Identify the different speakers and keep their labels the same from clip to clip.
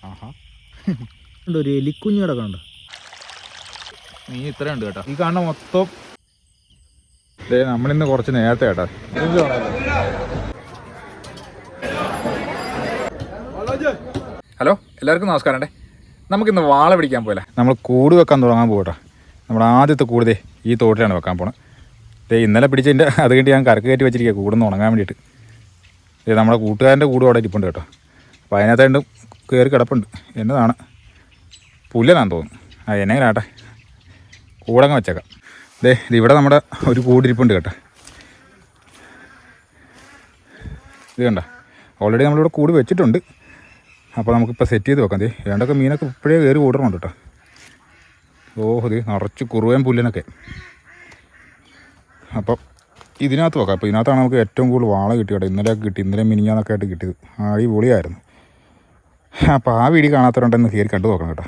Speaker 1: ആഹാ ഒരു എലിക്കുഞ്ഞ് കിടക്കുന്നുണ്ട്. മീൻ ഇത്രയുണ്ട് കേട്ടോ. ഈ കാണുന്ന മൊത്തം നമ്മളിന്ന് കുറച്ച് നേരത്തെ കേട്ടോ. ഹലോ, എല്ലാവർക്കും നമസ്കാരം. നമുക്കിന്ന് വാള പിടിക്കാൻ പോലെ നമ്മൾ കൂട് വെക്കാൻ തുടങ്ങാൻ പോകട്ടോ. നമ്മുടെ ആദ്യത്തെ കൂട് ഈ തോട്ടിലാണ് വെക്കാൻ പോണത്. ഇന്നലെ പിടിച്ചതിൻ്റെ അത് കഴിഞ്ഞ് ഞാൻ കരക്ക് കയറ്റി വെച്ചിരിക്കുക കൂടൊന്ന് ഉണങ്ങാൻ വേണ്ടിയിട്ട്. നമ്മുടെ കൂട്ടുകാരൻ്റെ കൂട് അവിടെ ഇരിപ്പുണ്ട് കേട്ടോ. അപ്പോൾ അതിനകത്തായിട്ട് കയറി കിടപ്പുണ്ട്. എന്നതാണ് പുല്ലനാന്ന് തോന്നുന്നു. എന്നെങ്കിലാട്ടെ കൂടങ്ങ് വെച്ചേക്കാം. ഇതിവിടെ നമ്മുടെ ഒരു കൂടിരിപ്പുണ്ട് കേട്ടോ. ഇത് കണ്ട, ഓൾറെഡി നമ്മളിവിടെ കൂട് വെച്ചിട്ടുണ്ട്. അപ്പോൾ നമുക്കിപ്പോൾ സെറ്റ് ചെയ്ത് വെക്കാം. വേണ്ടൊക്കെ മീനൊക്കെ ഇപ്പോഴേ കയറി കൂടണുണ്ട് കേട്ടോ. ഇത് നിറച്ച് കുറുവയും പുല്ലനൊക്കെ. അപ്പം ഇതിനകത്ത് വെക്കാം. അപ്പോൾ ഇതിനകത്താണ് നമുക്ക് ഏറ്റവും കൂടുതൽ വാള കിട്ടി കേട്ടോ. ഇന്നലെയൊക്കെ കിട്ടി, ഇന്നലെ മിനിഞ്ഞാന്നൊക്കെ ആയിട്ട് കിട്ടിയത്. അടിപൊളിയായിരുന്നു. അപ്പോൾ ആ വീഡിയോ കാണാത്തവരുണ്ടെന്ന് കയറി കണ്ടു നോക്കണം കേട്ടോ.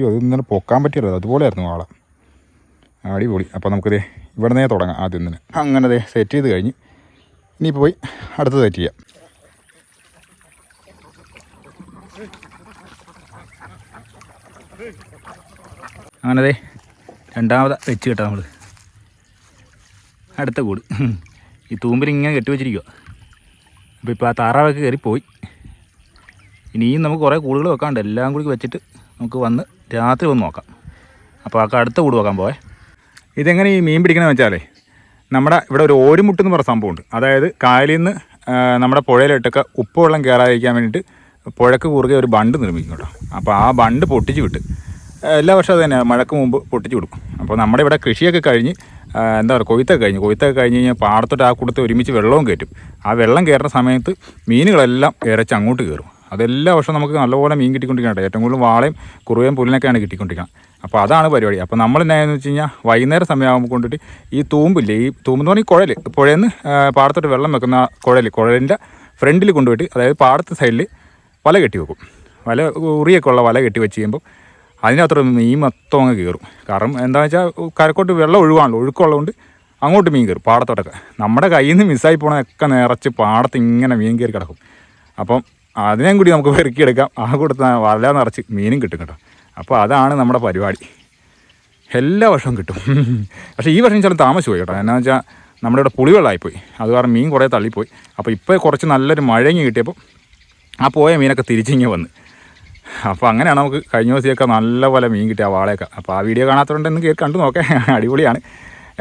Speaker 1: അത് ഇന്നലെ പൊക്കാൻ പറ്റിയല്ലോ, അതുപോലെയായിരുന്നു വാള. അടിപൊളി. അപ്പോൾ നമുക്കിത് ഇവിടെ നിന്നേ തുടങ്ങാം ആദ്യം തന്നെ. അങ്ങനെ സെറ്റ് ചെയ്ത് കഴിഞ്ഞ് ഇനിയിപ്പോൾ പോയി അടുത്തത് സെറ്റ് ചെയ്യാം. അങ്ങനെ രണ്ടാമത് വെച്ച് കേട്ടോ നമ്മൾ അടുത്ത കൂട്. ഈ തൂമ്പിൽ ഇങ്ങനെ കെട്ടിവെച്ചിരിക്കുക. അപ്പോൾ ഇപ്പോൾ ആ താറാവൊക്കെ കയറിപ്പോയി. ഇനിയും നമുക്ക് കുറേ കൂടുകൾ വെക്കാണ്ട്, എല്ലാം കൂടി വെച്ചിട്ട് നമുക്ക് വന്ന് രാത്രി വന്ന് നോക്കാം. അപ്പോൾ ആ അടുത്ത കൂട് വെക്കാൻ പോവേ. ഇതെങ്ങനെ ഈ മീൻ പിടിക്കണമെന്ന് വെച്ചാലേ, നമ്മുടെ ഇവിടെ ഒരു ഓരുമുട്ടെന്ന് പറഞ്ഞ സംഭവമുണ്ട്. അതായത് കായലിൽ നിന്ന് നമ്മുടെ പുഴയിലിട്ടൊക്കെ ഉപ്പ് വെള്ളം കയറാതിരിക്കാൻ വേണ്ടിയിട്ട് പുഴക്ക് കുറുകെ ഒരു ബണ്ട് നിർമ്മിക്കും കേട്ടോ. അപ്പോൾ ആ ബണ്ട് പൊട്ടിച്ച് വിട്ട് എല്ലാ വർഷവും അത് തന്നെ മഴക്ക് മുമ്പ് പൊട്ടിച്ച് വിടും. അപ്പോൾ നമ്മുടെ ഇവിടെ കൃഷിയൊക്കെ കഴിഞ്ഞ് എന്താ പറയുക, കൊയ്ത്തൊക്കെ കഴിഞ്ഞ് കഴിഞ്ഞാൽ പാടത്തോട്ട് ആ കൂട്ടത്തിൽ ഒരുമിച്ച് വെള്ളവും കയറ്റും. ആ വെള്ളം കയറുന്ന സമയത്ത് മീനുകളെല്ലാം ഇരച്ച് അങ്ങോട്ട് കയറും. അതെല്ലാ വർഷവും നമുക്ക് നല്ലപോലെ മീൻ കിട്ടിക്കൊണ്ടിരിക്കണം. ഏറ്റവും കൂടുതൽ വാളയും കുറുവയും പുല്ലിനൊക്കെയാണ് കിട്ടിക്കൊണ്ടിരിക്കണം. അപ്പോൾ അതാണ് പരിപാടി. അപ്പോൾ നമ്മൾ എന്നാന്ന് വെച്ച് കഴിഞ്ഞാൽ വൈകുന്നേരം സമയമാകുമ്പോൾ കൊണ്ടിട്ട് ഈ തൂമ്പില്ലേ, ഈ തൂമ്പെന്ന് പറഞ്ഞാൽ കുഴൽ, പുഴയിൽ നിന്ന് പാടത്തോട്ട് വെള്ളം വെക്കുന്ന കുഴലിൻ്റെ ഫ്രണ്ടിൽ കൊണ്ടുപോയിട്ട്, അതായത് പാടത്തെ സൈഡിൽ വല കെട്ടി വെക്കും. വല ഉറിയൊക്കെ ഉള്ള വല കെട്ടി വെച്ച് കഴിയുമ്പോൾ അതിനകത്ത് മീൻ മൊത്തം അങ്ങ് കയറും. കാരണം എന്താണെന്ന് വെച്ചാൽ കരക്കോട്ട് വെള്ളം ഒഴുക്കമുള്ളതുകൊണ്ട് അങ്ങോട്ട് മീൻ കയറും പാടത്തോട്ടൊക്കെ. നമ്മുടെ കയ്യിൽ നിന്ന് മിസ്സായി പോകണതൊക്കെ നിറച്ച് പാടത്ത് ഇങ്ങനെ മീൻ കയറി കിടക്കും. അപ്പം അതിനെയും കൂടി നമുക്ക് പെറുക്കിയെടുക്കാം. ആ കൊടുത്ത് വല നിറച്ച് മീനും കിട്ടും കേട്ടോ. അപ്പോൾ അതാണ് നമ്മുടെ പരിപാടി. എല്ലാ വർഷവും കിട്ടും. പക്ഷേ ഈ വർഷം ചില താമസിച്ചു പോയി കേട്ടോ. എന്നാന്ന് വെച്ചാൽ നമ്മുടെ ഇവിടെ പുളിവെള്ളമായിപ്പോയി. അത് കാരണം മീൻ കുറേ തള്ളിപ്പോയി. അപ്പോൾ ഇപ്പോൾ കുറച്ച് നല്ലൊരു മഴങ്ങി കിട്ടിയപ്പോൾ ആ പോയ മീനൊക്കെ തിരിച്ചിങ്ങ് വന്ന്. അപ്പോൾ അങ്ങനെയാണ് നമുക്ക് കഴിഞ്ഞ ദിവസമൊക്കെ നല്ലപോലെ മീൻ കിട്ടിയ വാളയൊക്കെ. അപ്പോൾ ആ വീഡിയോ കാണാത്തതുകൊണ്ടെന്ന് കയറി കണ്ടു നോക്കേ. അടിപൊളിയാണ്.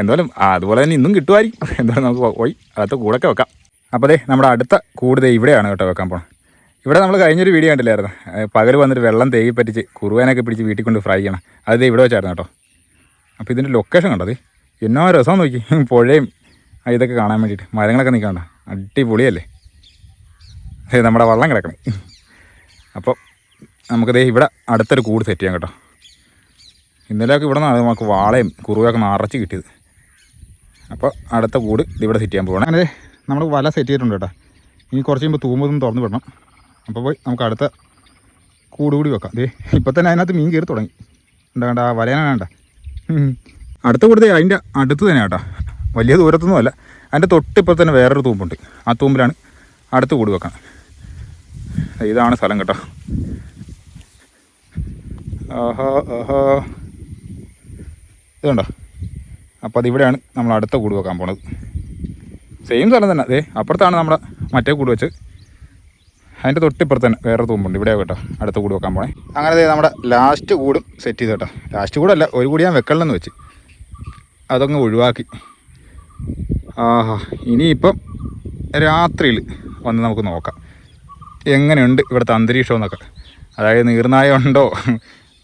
Speaker 1: എന്തായാലും അതുപോലെ തന്നെ ഇന്നും കിട്ടുമായിരിക്കും. എന്തായാലും നമുക്ക് പോയി അടുത്ത കൂടൊക്കെ വെക്കാം. അപ്പോൾ നമ്മുടെ അടുത്ത കൂട് ഇവിടെയാണ് കേട്ടോ വെക്കാൻ പോകണം. ഇവിടെ നമ്മൾ കഴിഞ്ഞൊരു വീഡിയോ കണ്ടില്ലായിരുന്നു. പകൽ വന്നിട്ട് വെള്ളം തേകി പറ്റിച്ച് കുറുവാനൊക്കെ പിടിച്ച് വീട്ടിൽ കൊണ്ട് ഫ്രൈ ചെയ്യണം. അത് ഇവിടെ വെച്ചായിരുന്നു കേട്ടോ. അപ്പോൾ ഇതിൻ്റെ ലൊക്കേഷൻ കണ്ടത് എന്നോ രസം നോക്കി. പുഴയും ഇതൊക്കെ കാണാൻ വേണ്ടിയിട്ട് മരങ്ങളൊക്കെ നിൽക്കണ്ട, അടിപൊളിയല്ലേ. നമ്മുടെ വള്ളം കിടക്കണം. അപ്പോൾ നമുക്കത് ഇവിടെ അടുത്തൊരു കൂട് സെറ്റ് ചെയ്യാം കേട്ടോ. ഇന്നലെയൊക്കെ ഇവിടെ നിന്നാണ് നമുക്ക് വാളയും കുറുവയൊക്കെ നിറച്ച് കിട്ടിയത്. അപ്പോൾ അടുത്ത കൂട് ഇതിവിടെ സെറ്റ് ചെയ്യാൻ പോകണം. അങ്ങനെ നമ്മൾ വല സെറ്റ് ചെയ്തിട്ടുണ്ട് കേട്ടോ. ഇനി കുറച്ച് കഴിയുമ്പോൾ തൂമ്പൊന്നും തുറന്ന് വിടണം. അപ്പോൾ പോയി നമുക്ക് അടുത്ത കൂട് കൂടി വെക്കാം. ഇപ്പം തന്നെ അതിനകത്ത് മീൻ കയറി തുടങ്ങി. ഉണ്ടാകണ്ട ആ വലയാന വേണ്ട. അടുത്ത കൂടത്തെ അതിൻ്റെ അടുത്ത് തന്നെ കേട്ടോ, വലിയ ദൂരത്തൊന്നും അല്ല. അതിൻ്റെ തൊട്ടിപ്പോൾ തന്നെ വേറൊരു തൂമ്പുണ്ട്. ആ തൂമ്പിലാണ് അടുത്ത കൂട് വെക്കാം. ഇതാണ് സ്ഥലം കേട്ടോ. ഇത് കണ്ടോ. അപ്പോൾ അതിവിടെയാണ് നമ്മൾ അടുത്ത കൂട് വെക്കാൻ പോണത്. സെയിം സ്ഥലം തന്നെ. അപ്പുറത്താണ് നമ്മുടെ മറ്റേ കൂട് വെച്ച്. അതിൻ്റെ തൊട്ടിപ്പുറത്ത് തന്നെ വേറെ തൂമ്പുണ്ട്. ഇവിടെ കേട്ടോ അടുത്ത കൂട് വെക്കാൻ പോണേ. അങ്ങനെ നമ്മുടെ ലാസ്റ്റ് കൂടും സെറ്റ് ചെയ്ത് കേട്ടോ. ലാസ്റ്റ് കൂടല്ല, ഒരു കൂടി ഞാൻ വെക്കണമെന്ന് വെച്ച് അതങ്ങ് ഒഴിവാക്കി. ഇനിയിപ്പം രാത്രിയിൽ വന്ന് നമുക്ക് നോക്കാം എങ്ങനെയുണ്ട് ഇവിടുത്തെ അന്തരീക്ഷം എന്നൊക്കെ. അതായത് നീർനായ ഉണ്ടോ,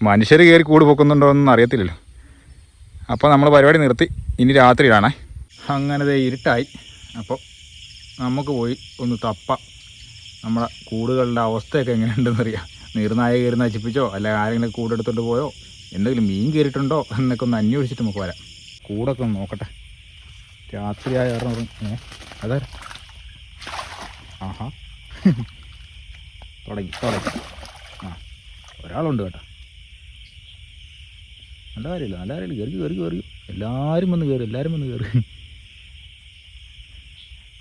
Speaker 1: മനുഷ്യർ കയറി കൂട് പൊക്കുന്നുണ്ടോ എന്നൊന്നും അറിയത്തില്ലല്ലോ. അപ്പോൾ നമ്മൾ പരിപാടി നിർത്തി. ഇനി രാത്രിയിലാണേ. അങ്ങനെ ഇരുട്ടായി. അപ്പോൾ നമുക്ക് പോയി ഒന്ന് തപ്പാം നമ്മുടെ കൂടുകളുടെ അവസ്ഥയൊക്കെ എങ്ങനെയുണ്ടെന്നറിയാം. നീർനായ കയറി നശിപ്പിച്ചോ, അല്ല ആരെങ്കിലും കൂടെടുത്തോണ്ട് പോയോ, എന്തെങ്കിലും മീൻ കയറിയിട്ടുണ്ടോ എന്നൊക്കെ ഒന്ന് അന്വേഷിച്ചിട്ട് നമുക്ക് വരാം. കൂടൊക്കെ ഒന്ന് നോക്കട്ടെ. രാത്രിയായ കാരണം അതെ. ആഹാ തുടങ്ങി. ഒരാളുണ്ട് കേട്ടോ. നല്ല കാര്യമില്ല. കയറി എല്ലാവരും വന്ന് കയറി.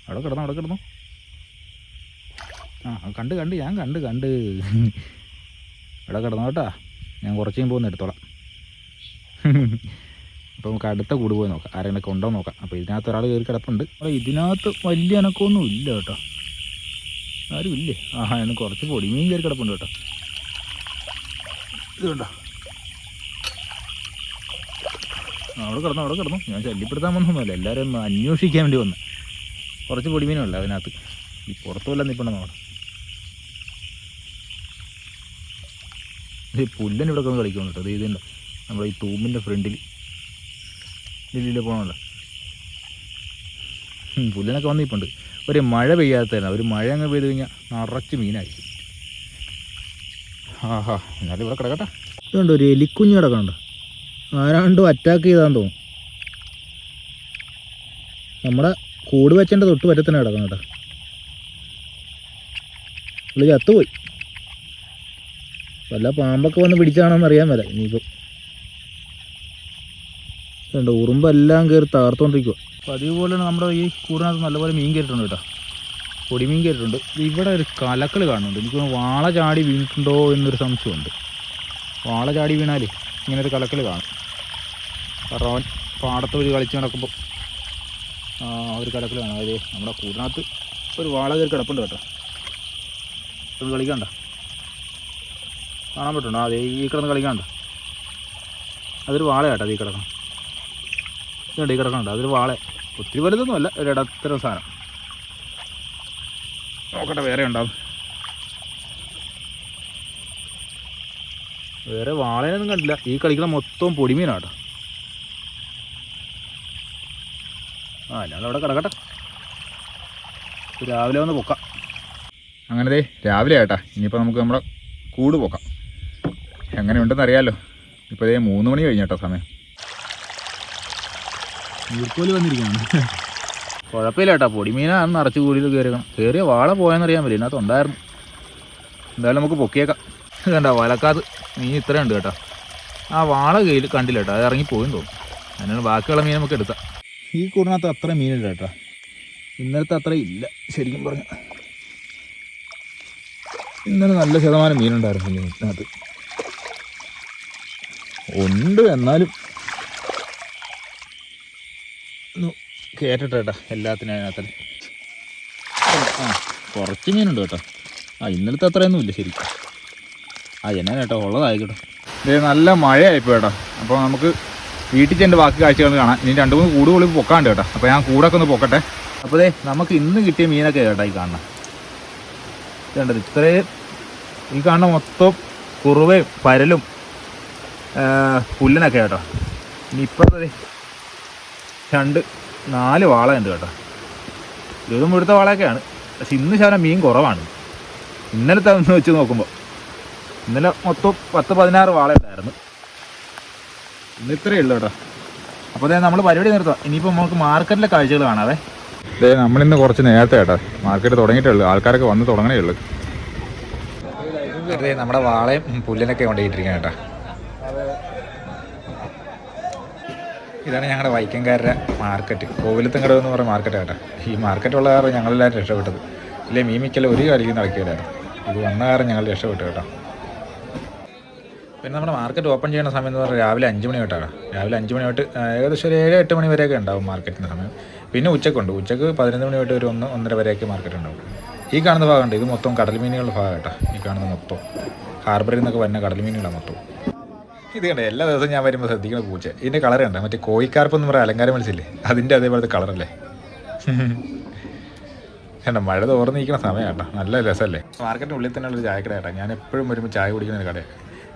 Speaker 1: അവിടെ കിടന്നു. കണ്ട് ഞാൻ കണ്ട് ഇവിടെ കിടന്നു കേട്ടാ, ഞാൻ കുറച്ച് കഴിയുമ്പോൾ ഒന്ന് എടുത്തോളാം. അപ്പോൾ നമുക്ക് അടുത്ത കൂട് പോയി നോക്കാം, ആരെങ്കിലൊക്കെ ഉണ്ടോ നോക്കാം. അപ്പോൾ ഇതിനകത്ത് ഒരാൾ കയറി കിടപ്പുണ്ട്. അപ്പോൾ ഇതിനകത്ത് വലിയ അനക്കമൊന്നും ഇല്ല കേട്ടോ, ആരും ഇല്ലേ. ആഹാ, എന്ന് കുറച്ച് പൊടിമീൻ കയറി കിടപ്പുണ്ട് കേട്ടോ. ഇത് കണ്ടോ, അവിടെ കിടന്നു. ഞാൻ ശല്യപ്പെടുത്താൻ വന്നൊന്നുമല്ല, എല്ലാവരും ഒന്ന് അന്വേഷിക്കാൻ വേണ്ടി വന്നു. കുറച്ച് പൊടിമീനുണ്ട് അതിനകത്ത്, ഈ പുറത്തു വല്ല നിൽപ്പുണ്ടെന്ന് അവിടെ. ഈ പുല്ലൻ ഇവിടെ ഒന്ന് കളിക്കുന്നു കേട്ടോ. ഇത് ഇതുണ്ട് നമ്മുടെ ഈ തൂമ്പിൻ്റെ ഫ്രണ്ടിൽ ലില്ലിയിൽ പോകണമല്ലോ. പുല്ലനൊക്കെ വന്നിപ്പുണ്ട്. ഒരു മഴ പെയ്യാത്തതല്ല, ഒരു മഴ അങ്ങ് പെയ്ത് കഴിഞ്ഞാൽ നിറച്ച് മീനായിരിക്കും. ആഹാ, എന്നാലും ഇവിടെ കിടക്കട്ടെ. ഇതുണ്ട് ഒരു എലിക്കുഞ്ഞ് കിടക്കണുണ്ട്, ആരാണ്ടും അറ്റാക്ക് ചെയ്താന്ന് തോന്നും. നമ്മുടെ കൂട് വെച്ചേൻ്റെ തൊട്ട് പറ്റത്തന്നെ കിടക്കണം കേട്ടോ. പുള്ളി ചത്തുപോയി. വല്ല പാമ്പൊക്കെ വന്ന് പിടിച്ചാണെന്ന് അറിയാൻ വരാം. ഇനിയിപ്പോൾ ഉണ്ട്, ഉറുമ്പെല്ലാം കയറി തകർത്തുകൊണ്ടിരിക്കുക. അപ്പോൾ അതേപോലെ നമ്മുടെ ഈ കൂടിനകത്ത് നല്ലപോലെ മീൻ കയറിയിട്ടുണ്ട് കേട്ടോ, പൊടിമീൻ കയറിയിട്ടുണ്ട്. ഇവിടെ ഒരു കലക്കൾ കാണുന്നുണ്ട്. എനിക്ക് വാള ചാടി വീണിട്ടുണ്ടോ എന്നൊരു സംശയമുണ്ട്. വാള ചാടി വീണാൽ ഇങ്ങനെ ഒരു കലക്കൾ കാണും. റോൻ പാടത്ത് വഴി കളിച്ച് നടക്കുമ്പോൾ ഒരു കലക്കൾ കാണാം. അതായത് നമ്മുടെ കൂടിനകത്ത് ഒരു വാള കയറി കിടപ്പുണ്ട് കേട്ടോ. ഇത് കളിക്കണ്ട, കാണാൻ പറ്റുണ്ടോ? അതേ ഈ കിടന്ന് കളിക്കണ്ട, അതൊരു വാള കേട്ടോ. ഈ കിടക്കണം, ഇതുണ്ട് ഈ കിടക്കണുണ്ട്, അതൊരു വാള. ഒത്തിരി വലുതൊന്നുമല്ല, ഒരു ഇടത്തരം സാധനം. നോക്കട്ടെ വേറെ ഉണ്ടാവും. വേറെ വാളേനൊന്നും കണ്ടില്ല. ഈ കളിക്കണ മൊത്തം പൊടിമീനാട്ടോ. അല്ലാതെ അവിടെ കിടക്കട്ടെ, രാവിലെ വന്ന് പൊക്കാം. അങ്ങനത്തെ രാവിലെ ആയിട്ടാ. ഇനിയിപ്പോൾ നമുക്ക് നമ്മുടെ കൂട് പോക്കാം. എങ്ങനെയുണ്ടെന്ന് അറിയാമല്ലോ. ഇപ്പോൾ ഇതേ 3 മണി കഴിഞ്ഞേട്ടോ സമയം. നീർക്കോല് വന്നിരിക്കുകയാണ്. കുഴപ്പമില്ല കേട്ടോ, പൊടിമീനാണെന്ന് നിറച്ച് കൂടിയിൽ കയറിയ വാള പോയെന്നറിയാൻ പറ്റില്ല, ഇതിനകത്ത് ഉണ്ടായിരുന്നു. എന്തായാലും നമുക്ക് പൊക്കിയേക്കാം. കണ്ടോ വലക്കാത്ത് മീൻ ഇത്രയും ഉണ്ട് കേട്ടോ. ആ വാള കയ്യിൽ കണ്ടില്ല കേട്ടോ, അത് ഇറങ്ങിപ്പോയെന്ന് തോന്നും. അതിനാണ് ബാക്കിയുള്ള മീൻ നമുക്ക് എടുക്കാം. ഈ കൂടിനകത്ത് അത്ര മീനില്ല കേട്ടോ, ഇന്നലത്തെ അത്ര ഇല്ല ശരിക്കും പറഞ്ഞ. ഇന്നലെ നല്ല ശതമാനം മീനുണ്ടായിരുന്നു ഇതിനകത്ത്. ഉണ്ട്, എന്നാലും കയറ്റട്ടെ കേട്ടോ എല്ലാത്തിനും അതിനകത്ത്. കുറച്ച് മീനുണ്ട് കേട്ടോ. ഇന്നലത്തെ അത്രയൊന്നും ഇല്ല ശരിക്കും. എന്നാ കേട്ടോ ഉള്ളതായിക്കോട്ടെ. ഇത് നല്ല മഴയായിപ്പോൾ കേട്ടോ. അപ്പോൾ നമുക്ക് വീട്ടിൽ ചെൻ്റെ ബാക്കി കാഴ്ചകൾ കാണാം. ഇനി 2-3 കൂടുകൾ പൊക്കാണ്ട് കേട്ടോ. അപ്പോൾ ഞാൻ കൂടൊക്കെ ഒന്ന് പൊക്കട്ടെ. അപ്പോൾ നമുക്ക് ഇന്ന് കിട്ടിയ മീനൊക്കെ കേട്ടോ ഈ കാണണം. ഇതുണ്ടത് ഇത്രയും ഈ കാണുന്ന മൊത്തം കുറുവയും പരലും പുല്ലനൊക്കെ കേട്ടോ. ഇനി ഇപ്പോഴത്തെ 2-4 വാളയുണ്ട് കേട്ടോ. ഇതും ഇവിടുത്തെ വാളയൊക്കെയാണ്. പക്ഷെ ഇന്ന് ശകലം മീൻ കുറവാണ്. ഇന്നലത്തെ ഒന്ന് വെച്ച് നോക്കുമ്പോൾ ഇന്നലെ മൊത്തം 10-16 വാളയുണ്ടായിരുന്നു. ഇന്ന് ഇത്രയേ ഉള്ളൂ കേട്ടോ. അപ്പോൾ നമ്മൾ പരിപാടി നിർത്താം. ഇനിയിപ്പോൾ നമുക്ക് മാർക്കറ്റിലെ കാഴ്ചകൾ കാണാവേ. നമ്മളിന്ന് കുറച്ച് നേരത്തെ കേട്ടോ മാർക്കറ്റ് തുടങ്ങിയിട്ടുള്ളൂ. ആൾക്കാരൊക്കെ വന്ന് തുടങ്ങണേ ഉള്ളൂ. നമ്മുടെ വാളയും പുല്ലിനൊക്കെ കൊണ്ടുപോയിട്ടിരിക്കണം കേട്ടോ. ഇതാണ് ഞങ്ങളുടെ വൈക്കംകാരുടെ മാർക്കറ്റ്, കോവിലത്തുംകടവ് എന്ന് പറയുന്ന മാർക്കറ്റ് കേട്ടോ. ഈ മാർക്കറ്റുള്ള കാരണം ഞങ്ങളെല്ലാവരും രക്ഷപ്പെട്ടത്. ഇല്ലേ മീമിക്കൽ ഒരു കളിക്കും നടക്കില്ലായിരുന്നു. ഇത് വന്ന കാരണം ഞങ്ങൾ രക്ഷപ്പെട്ടു കേട്ടോ. പിന്നെ നമ്മുടെ മാർക്കറ്റ് ഓപ്പൺ ചെയ്യുന്ന സമയം എന്ന് പറഞ്ഞാൽ രാവിലെ 5 മണി തൊട്ടാണ്. രാവിലെ 5 മണി തൊട്ട് ഏകദേശം ഒരു 7-8 മണി വരെയൊക്കെ ഉണ്ടാവും മാർക്കറ്റിൻ്റെ സമയം. പിന്നെ ഉച്ചക്കുണ്ട്, ഉച്ചക്ക് 11 മണി തൊട്ട് ഒരു 1-1:30 വരെയൊക്കെ മാർക്കറ്റ് ഉണ്ടാവും. ഈ കാണുന്ന ഭാഗമുണ്ട്, ഇത് മൊത്തം കടൽ മീനുകളുടെ ഭാഗം കേട്ടോ. ഈ കാണുന്ന മൊത്തം ഹാർബറിൽ നിന്നൊക്കെ വരുന്ന കടൽ മീനുകളാണ് മൊത്തം. ഇത് കണ്ടേ എല്ലാ ദിവസവും ഞാൻ വരുമ്പോൾ ശ്രദ്ധിക്കുന്ന പൂച്ച. ഇതിൻ്റെ കളർ കണ്ട മറ്റേ കോഴിക്കാർപ്പ് എന്ന് പറയുന്ന അലങ്കാര മത്സ്യമില്ലേ, അതിൻ്റെ അതേപോലത്തെ കളറല്ലേ. കണ്ട മഴ തോർന്ന് നിൽക്കുന്ന സമയം കേട്ടോ, നല്ല രസമല്ലേ. മാർക്കറ്റിൻ്റെ ഉള്ളിൽ തന്നെയുള്ളൊരു ചായക്കട കേട്ടോ. ഞാൻ എപ്പോഴും വരുമ്പോൾ ചായ കുടിക്കുന്ന ഒരു കടയാണ്.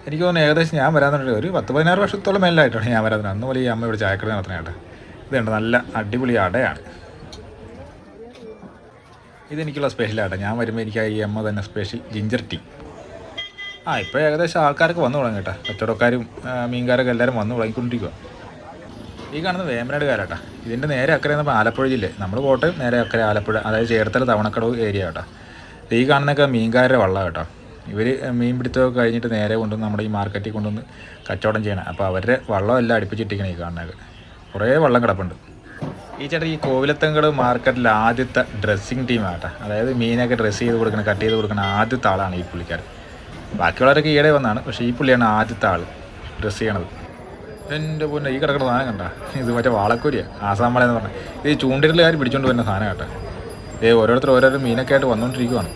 Speaker 1: എനിക്ക് തോന്നുന്നു ഏകദേശം ഞാൻ വരാൻ ഒരു 10-16 വർഷത്തോളം മേലായിട്ടാണ് ഞാൻ വരാൻ. അന്ന് പോലെ ഈ അമ്മ ഇവിടെ ചായക്കട നടത്തുന്ന കേട്ടോ. ഇതുണ്ട് നല്ല അടിപൊളി അടയാണ്. ഇതെനിക്കുള്ള സ്പെഷ്യലാട്ടോ. ഞാൻ വരുമ്പോൾ എനിക്ക് ഈ അമ്മ തന്നെ സ്പെഷ്യൽ ജിഞ്ചർ ടീ. ഇപ്പോൾ ഏകദേശം ആൾക്കാരൊക്കെ വന്നു തുടങ്ങി കേട്ടോ. കച്ചവടക്കാരും മീൻകാരൊക്കെ എല്ലാവരും വന്നു തുടങ്ങിക്കൊണ്ടിരിക്കുക. ഈ കാണുന്നത് വേമ്പനാട് കാരാട്ടാ. ഇതിൻ്റെ നേരെ അക്കരെ നമ്മൾ ആലപ്പുഴ ജില്ല, നമ്മൾ കോട്ടയം നേരെ അക്കരെ ആലപ്പുഴ, അതായത് ചേർത്തല തവണക്കടവ് ഏരിയ കേട്ടോ. ഈ കാണുന്നതൊക്കെ മീൻകാരുടെ വള്ളം കേട്ടോ. ഇവർ മീൻ പിടുത്തമൊക്കെ കഴിഞ്ഞിട്ട് നേരെ കൊണ്ടുവന്ന് നമ്മുടെ ഈ മാർക്കറ്റിൽ കൊണ്ടുവന്ന് കച്ചവടം ചെയ്യണം. അപ്പോൾ അവരുടെ വള്ളം എല്ലാം അടുപ്പിച്ചിട്ടിരിക്കണം. ഈ കാണുന്നതൊക്കെ കുറേ വള്ളം കിടപ്പുണ്ട്. ഈ ചേട്ടൻ ഈ കോവിലത്തങ്കട് മാർക്കറ്റിൽ ആദ്യത്തെ ഡ്രസ്സിങ് ടീമാട്ടോ. അതായത് മീനൊക്കെ ഡ്രസ്സ് ചെയ്ത് കൊടുക്കണം, കട്ട് ചെയ്ത് കൊടുക്കണം ആദ്യത്തെ ആളാണ് ഈ പുള്ളിക്കാരൻ. ബാക്കിയുള്ളവരൊക്കെ ഈയിടെ വന്നതാണ്. പക്ഷേ ഈ പുള്ളിയാണ് ആദ്യത്തെ ആൾ ഡ്രസ്സ് ചെയ്യണത്. എൻ്റെ പൊന്നെ, ഈ കിടക്കുന്ന സാധനം കണ്ട, ഇത് മറ്റേ വാളക്കോരിയാണ്, ആസാം വാള എന്ന് പറഞ്ഞാൽ. ഇത് ഈ ചൂണ്ടിരലുകാർ പിടിച്ചുകൊണ്ട് വരുന്ന സാധനം കേട്ടോ. ഓരോരുത്തർ ഓരോരോ മീനൊക്കെ ആയിട്ട് വന്നുകൊണ്ടിരിക്കുവാണ്.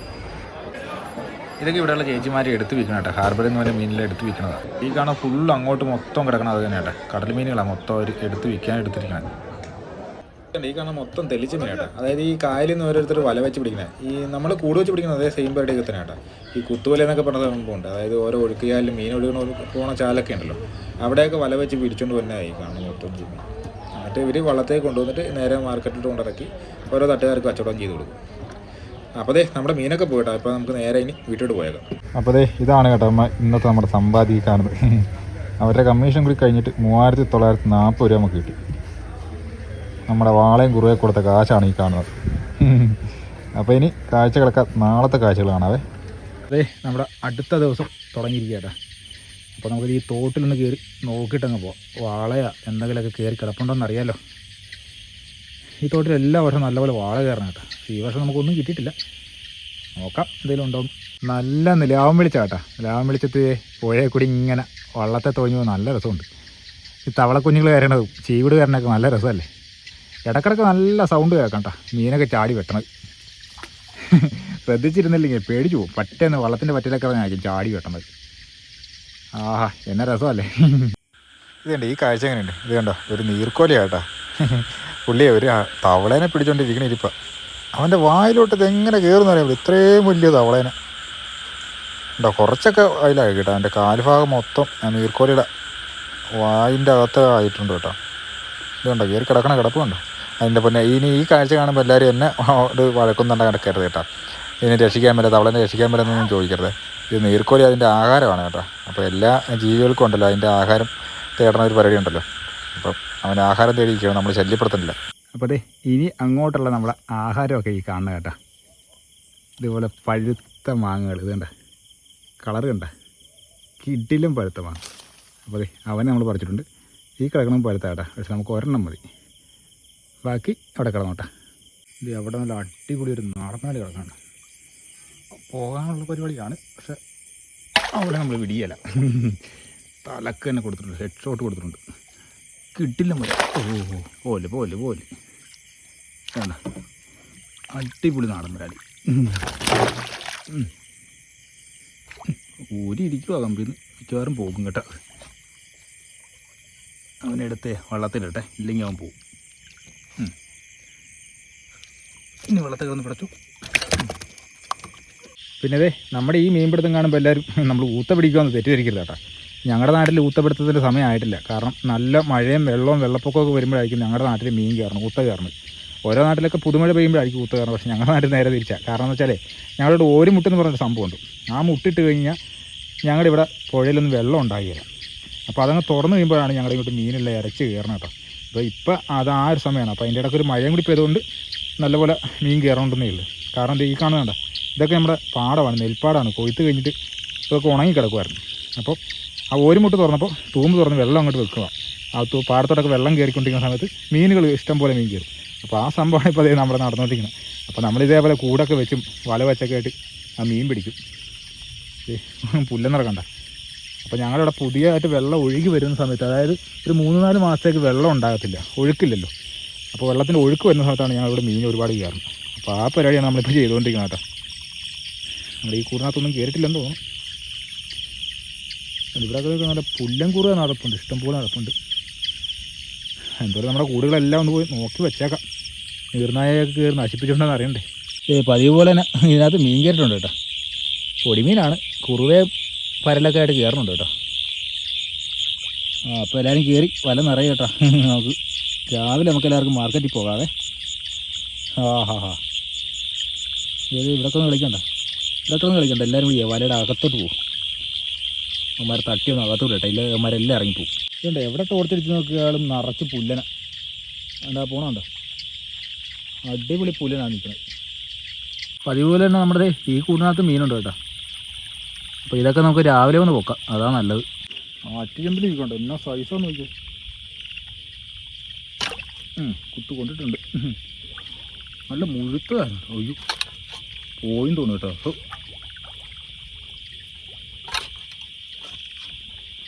Speaker 1: ഇതൊക്കെ ഇവിടെയുള്ള ചേച്ചിമാരെ എടുത്ത് വിൽക്കണം കേട്ടോ. ഹാർബറിൽ നിന്ന് വരെ മീനിൽ എടുത്ത് വിൽക്കണതാണ്. ഈ കാണാൻ ഫുള്ള് അങ്ങോട്ട് മൊത്തം കിടക്കണം. അത് തന്നെ കേട്ടോ, കടൽ മീനുകളാണ് മൊത്തം അവർ എടുത്ത് വിൽക്കാൻ എടുത്തിരിക്കണം. ഈ കാണാൻ മൊത്തം തെളിച്ച മീൻ കേട്ടോ. അതായത് ഈ കായലിൽ നിന്ന് ഓരോരുത്തർ വല വെച്ച് പിടിക്കുന്നത്, ഈ നമ്മൾ കൂട് വെച്ച് പിടിക്കുന്നത് അതേ സെയിം പരിപാടിയൊക്കെ തന്നെ കേട്ടോ. ഈ കുത്തുവല എന്നൊക്കെ പറഞ്ഞ സംഭവമുണ്ട്. അതായത് ഓരോ ഒഴുക്കിയാലും മീൻ ഒഴുകണ പോണ ചാലൊക്കെ ഉണ്ടല്ലോ, അവിടെയൊക്കെ വല വെച്ച് പിടിച്ചുകൊണ്ട് വന്നതായി കാണും മൊത്തം മീൻ. എന്നിട്ട് ഇവർ വള്ളത്തേക്ക് കൊണ്ടുവന്നിട്ട് നേരെ മാർക്കറ്റിൽ കൊണ്ടിറക്കി ഓരോ തട്ടുകാർക്ക് കച്ചവടം ചെയ്ത് കൊടുക്കും. അപ്പോൾ നമ്മുടെ മീനൊക്കെ പോയിട്ടോ. അപ്പോൾ നമുക്ക് നേരെ ഇനി വീട്ടിലോട്ട് പോയേക്കാം. അപ്പോൾ ഇതാണ് കേട്ടോ ഇന്നത്തെ നമ്മുടെ സമ്പാദ്യം ഈ കാണുന്നത്. അവരുടെ കമ്മീഷൻ കൂടി കഴിഞ്ഞിട്ട് 3940 രൂപ നമുക്ക് കിട്ടി. നമ്മുടെ വാളയും കുറുവെ കൊടുത്ത കാശാണ് ഈ കാണുന്നത്. അപ്പോൾ ഇനി കാഴ്ചകളൊക്കെ നാളത്തെ കാഴ്ചകൾ കാണാവേ. നമ്മുടെ അടുത്ത ദിവസം തുടങ്ങിയിരിക്കുകയാണ്. അപ്പോൾ നമുക്ക് ഈ തോട്ടിലൊന്ന് കയറി നോക്കിയിട്ടങ്ങ് പോവാം. വാളയാ എന്തെങ്കിലുമൊക്കെ കയറി കിടപ്പുണ്ടോയെന്ന് അറിയാമല്ലോ. ഈ തോട്ടിൽ എല്ലാ വർഷവും നല്ലപോലെ വാള കയറണം കേട്ടോ. ഈ വർഷം നമുക്കൊന്നും കിട്ടിയിട്ടില്ല, നോക്കാം എന്തെങ്കിലും ഉണ്ടോ. നല്ല നിലാവം വെളിച്ചാട്ടാ. നിലാവം വെളിച്ചത്ത് പുഴയിൽ കൂടി ഇങ്ങനെ വള്ളത്തെ തോന്നുമ്പോൾ നല്ല രസമുണ്ട്. ഈ തവളക്കുഞ്ഞുങ്ങൾ കയറണതും ചീവിട് കയറണൊക്കെ നല്ല രസമല്ലേ. ഇടക്കിടക്ക് നല്ല സൗണ്ട് കേൾക്കാം കേട്ടോ, മീനൊക്കെ ചാടി വെട്ടണത്. ശ്രദ്ധിച്ചിരുന്നില്ലെങ്കിൽ പേടിച്ചു പോകും. പറ്റേന്ന് വള്ളത്തിൻ്റെ പറ്റിലൊക്കെ ആയിരിക്കും ചാടി വെട്ടണത്. ആഹാ, എന്നെ രസമല്ലേ. ഇതുണ്ട് ഈ കാഴ്ച എങ്ങനെയുണ്ട്. ഇത് കണ്ടോ, ഒരു നീർക്കോലിയാട്ടോ. പുള്ളിയെ ഒരു തവളേനെ പിടിച്ചോണ്ടിരിക്കണ ഇരിപ്പം. അവൻ്റെ വായിലോട്ട് ഇതെങ്ങനെ കയറുമെന്ന് അറിയാം. ഇത്രയും വലിയ തവളേനെ ഉണ്ടോ. കുറച്ചൊക്കെ അതിലായി കേട്ടോ. അവൻ്റെ കാൽഭാഗം മൊത്തം നീർക്കോലിയുടെ വായിൻ്റെ അകത്ത് ആയിട്ടുണ്ട് കേട്ടോ. ഇതുണ്ടോ, കയറി കിടക്കണ കിടപ്പ് കണ്ടോ. അതിൻ്റെ പിന്നെ ഇനി ഈ കാഴ്ച കാണുമ്പോൾ എല്ലാവരും എന്നെ ഒരു വഴക്കൊന്നും കിടക്കരുത് കേട്ടോ. ഇതിനെ രക്ഷിക്കാൻ പറ്റില്ല, തവളനെ രക്ഷിക്കാൻ പറ്റില്ലെന്നൊന്നും ചോദിക്കരുത്. ഇത് നീർക്കോലി അതിൻ്റെ ആഹാരമാണ് കേട്ടോ. അപ്പോൾ എല്ലാ ജീവികൾക്കും ഉണ്ടല്ലോ അതിൻ്റെ ആഹാരം തേടണ ഒരു പരിപാടി ഉണ്ടല്ലോ. അപ്പം അവൻ്റെ ആഹാരം തേടിയിരിക്കുകയാണ്, നമ്മൾ ശല്യപ്പെടുത്തുന്നില്ല. അപ്പോൾ ഇനി അങ്ങോട്ടുള്ള നമ്മളെ ആഹാരമൊക്കെ ഈ കാണുന്ന കേട്ടോ. ഇതുപോലെ പഴുത്ത മാങ്ങകൾ, ഇത് കണ്ട കളറ് കണ്ട, കിഡിലും പഴുത്ത മാങ്ങ. അപ്പോൾ അവനെ നമ്മൾ പറിച്ചിട്ടുണ്ട്. ഈ കിടക്കണം പഴുത്ത കേട്ടോ, പക്ഷെ നമുക്ക് ഒരെണ്ണം മതി, ബാക്കി അവിടെ കിടന്നോട്ടെ. ഇത് അവിടെ നല്ല അടിപൊളി ഒരു നാടനാട് കിടക്കാണ്. പോകാനുള്ള പരിപാടിയാണ്, പക്ഷെ അവിടെ നമ്മൾ വിടിയല്ല. തലക്ക് തന്നെ കൊടുത്തിട്ടുണ്ട്, ഹെഡ് ഷോട്ട് കൊടുത്തിട്ടുണ്ട്. കിട്ടില്ല മതി. പോലെ പോലെ പോലെ വേണ്ട, അടിപൊളി നാടൻ വരാടി. ഊരിയിരിക്കുവാ കമ്പിന്ന്, മിക്കവാറും പോകും കേട്ടോ. അവനെടുത്ത് വെള്ളത്തിലിട്ടെ, ഇല്ലെങ്കിൽ അവൻ പോകും. ഇനി വെള്ളത്തിൽ കിടന്ന് പിടച്ചു. പിന്നെ നമ്മുടെ ഈ മീൻപിടുത്തം കാണുമ്പോൾ എല്ലാവരും നമ്മൾ ഊത്ത പിടിക്കുമെന്ന് തെറ്റിദ്ധരിക്കരുത് കേട്ടോ. ഞങ്ങളുടെ നാട്ടിൽ ഊത്തപിടുത്തത്തിൻ്റെ സമയമായിട്ടില്ല. കാരണം നല്ല മഴയും വെള്ളപ്പൊക്കമൊക്കെ വരുമ്പോഴായിരിക്കും ഞങ്ങളുടെ നാട്ടിൽ മീൻ കയറണം, ഊത്ത കയറണം. ഓരോ നാട്ടിലൊക്കെ പുതുമഴ പെയ്യുമ്പോഴായിരിക്കും ഊത്ത കയറണം. പക്ഷേ ഞങ്ങളുടെ നാട്ടിൽ നേരെ തിരിച്ചാൽ. കാരണം എന്ന് വെച്ചാൽ ഞങ്ങളുടെ ഒരു മുട്ടെന്ന് പറഞ്ഞൊരു സംഭവമുണ്ട്. ആ മുട്ടിട്ട് കഴിഞ്ഞാൽ ഞങ്ങളുടെ ഇവിടെ പുഴയിലൊന്നും വെള്ളം ഉണ്ടാകില്ല. അപ്പോൾ അതങ്ങ് തുറന്നു കഴിയുമ്പോഴാണ് ഞങ്ങളുടെ ഇങ്ങോട്ട് മീനെല്ലാം ഇരച്ച് കയറണം കേട്ടോ. അപ്പോൾ ഇപ്പം അത് ആ ഒരു സമയമാണ്. അപ്പോൾ അതിൻ്റെ ഇടയ്ക്ക് ഒരു മഴയും കൂടി പെയ്തുകൊണ്ട് നല്ലപോലെ മീൻ കയറണമെന്നേ ഉള്ളൂ. കാരണം ഇത് ഈ കാണുന്നുണ്ട്, ഇതൊക്കെ നമ്മുടെ പാടമാണ്, നെൽപ്പാടാണ്. കൊയ്ത്ത് കഴിഞ്ഞിട്ട് ഇതൊക്കെ ഉണങ്ങി കിടക്കുമായിരുന്നു. അപ്പോൾ ആ ഒരു മുട്ട് തുറന്നപ്പോൾ തൂമ്പ് തുറന്ന് വെള്ളം അങ്ങോട്ട് വെക്കുക. ആ പാടത്തോടൊക്കെ വെള്ളം കയറിക്കൊണ്ടിരിക്കുന്ന സമയത്ത് മീനുകൾ ഇഷ്ടം പോലെ മീൻ കയറും. അപ്പോൾ ആ സംഭവമാണ് ഇപ്പോൾ അതേ നമ്മുടെ നടന്നുകൊണ്ടിരിക്കുന്നത്. അപ്പോൾ നമ്മളിതേപോലെ കൂടൊക്കെ വെച്ചും വല വെച്ചൊക്കെ ആയിട്ട് ആ മീൻ പിടിക്കും. പുല്ലെന്നിറക്കണ്ട. അപ്പോൾ ഞങ്ങളിവിടെ പുതിയതായിട്ട് വെള്ളം ഒഴുകി വരുന്ന സമയത്ത്, അതായത് ഒരു 3-4 മാസത്തേക്ക് വെള്ളം ഉണ്ടാകത്തില്ല, ഒഴുക്കില്ലല്ലോ. അപ്പോൾ വെള്ളത്തിൻ്റെ ഒഴുക്ക് വരുന്ന സമയത്താണ് ഞങ്ങളിവിടെ മീൻ ഒരുപാട് കയറുന്നത്. അപ്പോൾ ആ പരിപാടിയാണ് നമ്മളിപ്പോൾ ചെയ്തുകൊണ്ടിരിക്കുന്നത് കേട്ടോ. നമ്മൾ ഈ കൂടിനകത്തൊന്നും കയറിയിട്ടില്ലെന്ന് തോന്നുന്നു. ഇവിടെയൊക്കെ നല്ല പുല്ലൻകൂറ് നടപ്പുണ്ട്, ഇഷ്ടംപോലെ നടപ്പുണ്ട്. എന്തായാലും നമ്മുടെ കൂടുകളെല്ലാം ഒന്ന് പോയി നോക്കി വെച്ചേക്കാം. നീർനായൊക്കെ കയറി നശിപ്പിച്ചിട്ടുണ്ടെന്ന് അറിയണ്ടേ. പതിവ് പോലെ തന്നെ ഇതിനകത്ത് മീൻ കയറിയിട്ടുണ്ട് കേട്ടോ. പൊടിമീനാണ്, കുറുവേ പരലൊക്കെ ആയിട്ട് കയറുന്നുണ്ട് കേട്ടോ. അപ്പോൾ എല്ലാവരും കയറി വല നിറയെ കേട്ടോ. നമുക്ക് രാവിലെ നമുക്ക് എല്ലാവർക്കും മാർക്കറ്റിൽ പോകാവേ. ഇവിടൊക്കെ ഒന്ന് കളിക്കണ്ട, എല്ലാവരും കൂടി വലയുടെ അകത്തോട്ട് പോകും. അവന്മാരെ തട്ടിയൊന്നും അകത്തോട്ട് കേട്ടോ, ഇല്ല അവന്മാരെല്ലാം ഇറങ്ങിപ്പോവും. ഇതുണ്ട് എവിടെ തോർത്തിരിച്ച് നോക്കിയാലും നിറച്ച് പുല്ലന. എന്താ പോണുണ്ടോ, അടിപൊളി പുല്ലനാണ് നിൽക്കുന്നത്. അപ്പോൾ അതുപോലെ തന്നെ നമ്മുടെ ഈ കൂടിനകത്ത് മീനുണ്ട് കേട്ടോ. അപ്പോൾ ഇതൊക്കെ നമുക്ക് രാവിലെ ഒന്ന് പോക്കാം, അതാണ് നല്ലത്. ആറ്റുചെമ്പിൽ ഇരിക്കണ്ടോ, എന്നാ സൈസാന്ന് നോക്കിയോ. കുത്തു കൊണ്ടിട്ടുണ്ട്, നല്ല മുഴുത്തതാണ്. അയ്യോ പോയിന്ന് തോന്നുന്നു കേട്ടോ.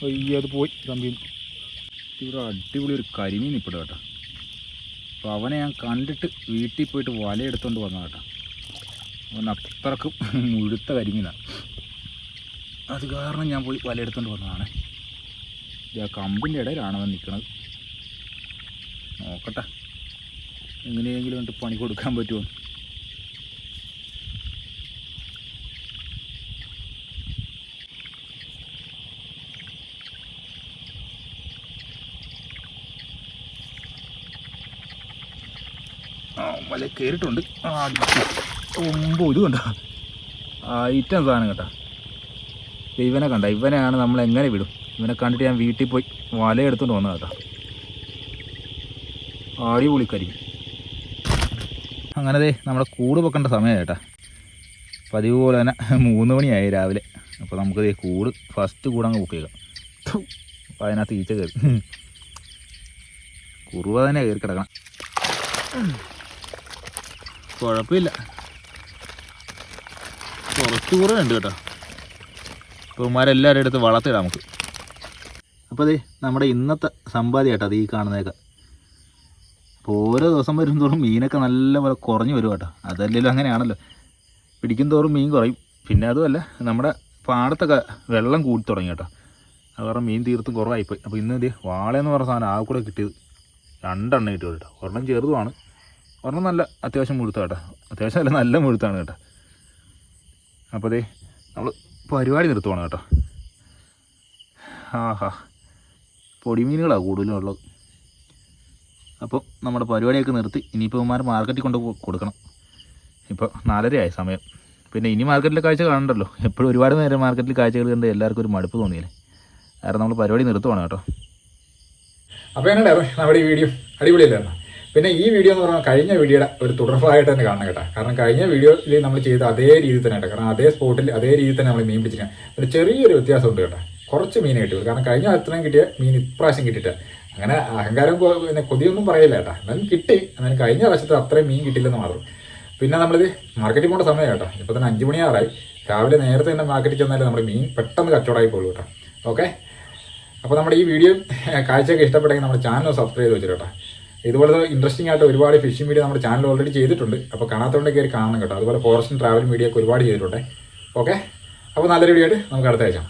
Speaker 1: അയ്യോ അത് പോയി കമ്പിന്ന്. ഇവിടെ അടിപൊളി ഒരു കരിമീൻ നിൽപ്പുണ്ട് കേട്ടോ. അപ്പോൾ അവനെ ഞാൻ കണ്ടിട്ട് വീട്ടിൽ പോയിട്ട് വലയെടുത്തുകൊണ്ട് വന്ന കേട്ടോ. അവൻ അത്രക്കും മുഴുത്ത കരിമീനാണ്. അത് കാരണം ഞാൻ പോയി വലയെടുത്തുകൊണ്ട് വന്നതാണ്. ആ കമ്പിൻ്റെ ഇടയിലാണ് അവൻ നിൽക്കുന്നത്. നോക്കട്ടെ എങ്ങനെയെങ്കിലും എന്നിട്ട് പണി കൊടുക്കാൻ പറ്റുമോ. വല കയറിയിട്ടുണ്ട്. ഇത് കണ്ടോ ഐറ്റം സാധനം കേട്ടോ. ഇവനെ കണ്ട, ഇവനെയാണ് നമ്മൾ എങ്ങനെ വിടും. ഇവനെ കണ്ടിട്ട് ഞാൻ വീട്ടിൽ പോയി വല എടുത്തുകൊണ്ട് വന്നത് കേട്ടോ. അടിപൊളി കരിമീൻ. അങ്ങനെ നമ്മുടെ കൂട് വെക്കേണ്ട സമയം കേട്ടോ. പതിവ് പോലെ തന്നെ 3 മണിയായി രാവിലെ. അപ്പോൾ നമുക്ക് കൂട് ഫസ്റ്റ് കൂടങ്ങ് ബുക്ക് ചെയ്യാം. അപ്പോൾ അതിനകത്ത് ഈച്ച കയറി കുറുവ തന്നെ കയറി കിടക്കണം. കുഴപ്പമില്ല, കുറച്ച് കുറവുണ്ട് കേട്ടോ. അപ്പോൾ ഇവന്മാരെല്ലാവരും എടുത്ത് വളർത്തിടാം നമുക്ക്. അപ്പോൾ അതെ നമ്മുടെ ഇന്നത്തെ സമ്പാദ്യം കേട്ടോ അത് ഈ കാണുന്നതൊക്കെ. അപ്പോൾ ഓരോ ദിവസം വരും തോറും മീനൊക്കെ നല്ലപോലെ കുറഞ്ഞു വരും കേട്ടോ. അതല്ലെങ്കിലും അങ്ങനെയാണല്ലോ, പിടിക്കും തോറും മീൻ കുറയും. പിന്നെ അതുമല്ല നമ്മുടെ പാടത്തൊക്കെ വെള്ളം കൂടി തുടങ്ങി കേട്ടോ. അത് കാരണം മീൻ തീർത്തും കുറവായിപ്പോയി. അപ്പോൾ ഇന്ന് ഇത് വാളയെന്ന് പറഞ്ഞ സാധനം ആ കൂടെ കിട്ടിയത് 2 എണ്ണം കിട്ടിയത് കേട്ടോ. ഒരെണ്ണം ചെറുതുമാണ്, ഒരെണ്ണം നല്ല അത്യാവശ്യം മുഴുത്ത കേട്ടോ. അത്യാവശ്യം അല്ല, നല്ല മുഴുത്താണ് കേട്ടോ. അപ്പോൾ അതേ നമ്മൾ പരിപാടി നിർത്തുവാണ് കേട്ടോ. ആഹാ പൊടിമീനുകളാണ് കൂടുതലും ഉള്ളത്. അപ്പോൾ നമ്മുടെ പരിപാടിയൊക്കെ നിർത്തി ഇനിയിപ്പോൾ ഇവന്മാർ മാർക്കറ്റിൽ കൊണ്ട് കൊടുക്കണം. ഇപ്പോൾ 4:30 ആയി സമയം. പിന്നെ ഇനി മാർക്കറ്റിലെ കാഴ്ച കാണണ്ടല്ലോ. എപ്പോഴും ഒരുപാട് നേരം മാർക്കറ്റിൽ കാഴ്ചകൾ കണ്ട് എല്ലാവർക്കും ഒരു മടുപ്പ് തോന്നിയില്ലേ. കാരണം നമ്മൾ പരിപാടി നിർത്തുവാണ് കേട്ടോ.
Speaker 2: അപ്പോൾ എന്നുണ്ടായിരുന്നു നമ്മുടെ ഈ വീഡിയോ അടിപൊളിയല്ലായിരുന്നു. പിന്നെ ഈ വീഡിയോ എന്ന് പറഞ്ഞാൽ കഴിഞ്ഞ വീഡിയോയുടെ ഒരു തുടർഭാഗമായിട്ട് തന്നെ കാണണം കേട്ടോ. കാരണം കഴിഞ്ഞ വീഡിയോയിൽ നമ്മൾ ചെയ്ത അതേ രീതിയിൽ തന്നെ കേട്ടോ. കാരണം അതേ സ്പോട്ടിൽ അതേ രീതിയിൽ തന്നെ നമ്മൾ മീൻ പിടിച്ചിരിക്കാം. ഒരു ചെറിയൊരു വ്യത്യാസമുണ്ട് കേട്ടോ. കുറച്ച് മീൻ കിട്ടിയുള്ളൂ. കാരണം കഴിഞ്ഞ അത്രയും കിട്ടിയ മീൻ ഇപ്രാവശ്യം കിട്ടിയിട്ട് അങ്ങനെ അഹങ്കാരം പിന്നെ കൊതിയൊന്നും പറയില്ല കേട്ടോ. എന്നാലും കിട്ടി. എന്നാലും കഴിഞ്ഞ പ്രാവശ്യത്തെ അത്രയും മീൻ കിട്ടില്ലെന്ന് മാത്രം. പിന്നെ നമ്മളിത് മാർക്കറ്റിൽ പോകേണ്ട സമയം കേട്ടോ. ഇപ്പോൾ തന്നെ 5 മണിയാറായി. രാവിലെ നേരത്തെ തന്നെ മാർക്കറ്റിൽ ചെന്നാലും നമ്മുടെ മീൻ പെട്ടെന്ന് കച്ചവടമായി പോകുള്ളൂ കേട്ടോ. ഓക്കെ, അപ്പോൾ നമ്മുടെ ഈ വീഡിയോ കാഴ്ചയൊക്കെ ഇഷ്ടപ്പെട്ടെങ്കിൽ നമ്മുടെ ചാനൽ സബ്സ്ക്രൈബ് ചെയ്ത് വെച്ചിട്ട് കേട്ടോ. ഇതുപോലെ ഇൻട്രസ്റ്റിംഗ് ആയിട്ട് ഒരുപാട് ഫിഷിംഗ് വീഡിയോ നമ്മുടെ ചാനൽ ഓൾറെഡി ചെയ്തിട്ടുണ്ട്. അപ്പോൾ കാണാത്തതുകൊണ്ട് കയറി കാണണം കേട്ടോ. അതുപോലെ ഫോറസ്റ്റ് ട്രാവൽ വീഡിയോ ഒക്കെ ഒരുപാട് ചെയ്തിട്ടുണ്ട്. ഓക്കെ, അപ്പോൾ നല്ലൊരു വീഡിയോ ആയിട്ട് നമുക്ക് അടുത്ത ആഴ്ച.